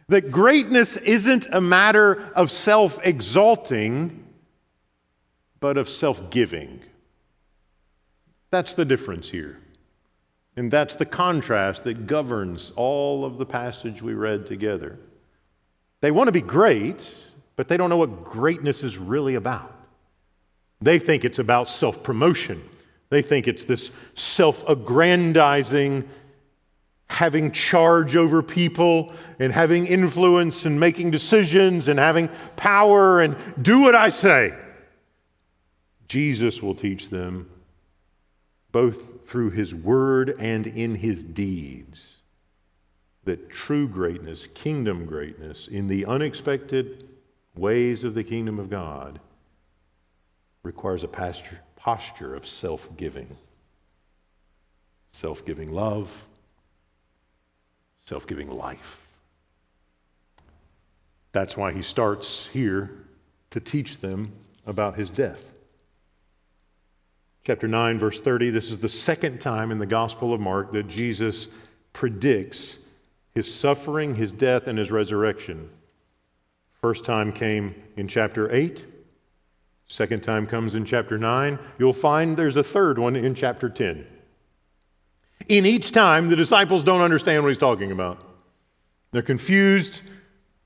That greatness isn't a matter of self-exalting, but of self-giving. That's the difference here. And that's the contrast that governs all of the passage we read together. They want to be great, but they don't know what greatness is really about. They think it's about self-promotion. They think it's this self-aggrandizing, having charge over people and having influence and making decisions and having power and do what I say. Jesus will teach them, both through his word and in his deeds, that true greatness, kingdom greatness, in the unexpected ways of the kingdom of God, requires a posture of self-giving. Self-giving love, self-giving life. That's why he starts here to teach them about his death. Chapter 9, verse 30, this is the second time in the Gospel of Mark that Jesus predicts his suffering, his death, and his resurrection. First time came in chapter 8. Second time comes in chapter 9. You'll find there's a third one in chapter 10. In each time, the disciples don't understand what he's talking about. They're confused.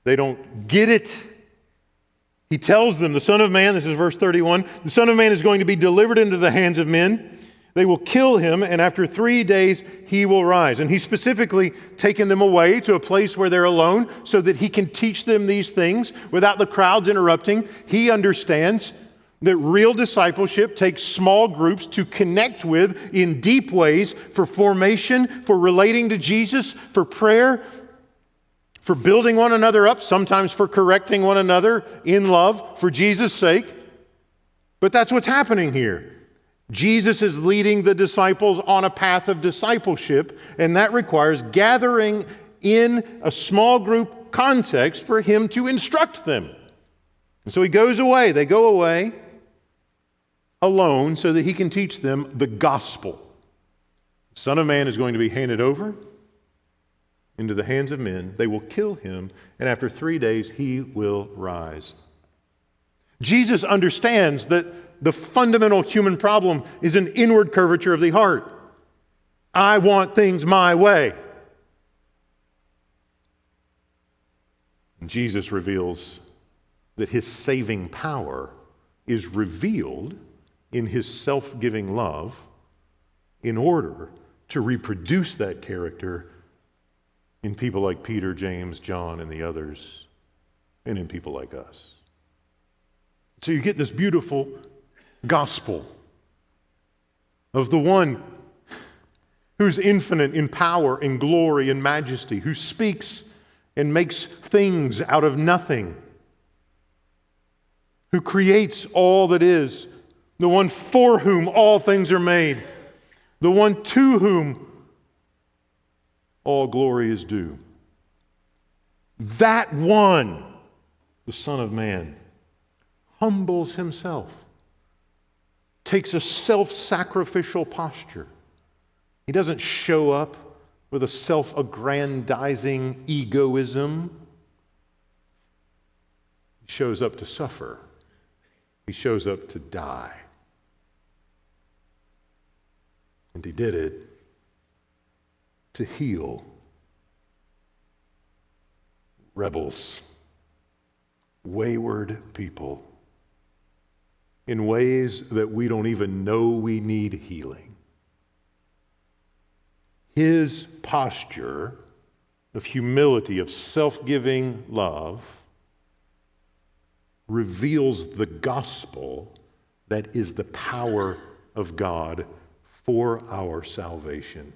They don't get it. He tells them, the Son of Man, this is verse 31, the Son of Man is going to be delivered into the hands of men. They will kill him, and after 3 days he will rise. And he's specifically taken them away to a place where they're alone so that he can teach them these things without the crowds interrupting. He understands that real discipleship takes small groups to connect with in deep ways for formation, for relating to Jesus, for prayer, for building one another up, sometimes for correcting one another in love for Jesus' sake. But that's what's happening here. Jesus is leading the disciples on a path of discipleship, and that requires gathering in a small group context for him to instruct them. And so he goes away. They go away alone so that he can teach them the gospel. The Son of Man is going to be handed over into the hands of men. They will kill him, and after 3 days he will rise. Jesus understands that the fundamental human problem is an inward curvature of the heart. I want things my way. And Jesus reveals that his saving power is revealed in his self-giving love in order to reproduce that character in people like Peter, James, John, and the others, and in people like us. So you get this beautiful gospel of the one who's infinite in power and glory and majesty, who speaks and makes things out of nothing, who creates all that is, the one for whom all things are made, the one to whom all glory is due. That one, the Son of Man, humbles himself, takes a self-sacrificial posture. He doesn't show up with a self-aggrandizing egoism. He shows up to suffer. He shows up to die. And he did it to heal rebels, wayward people, in ways that we don't even know we need healing. His posture of humility, of self-giving love, reveals the gospel that is the power of God for our salvation.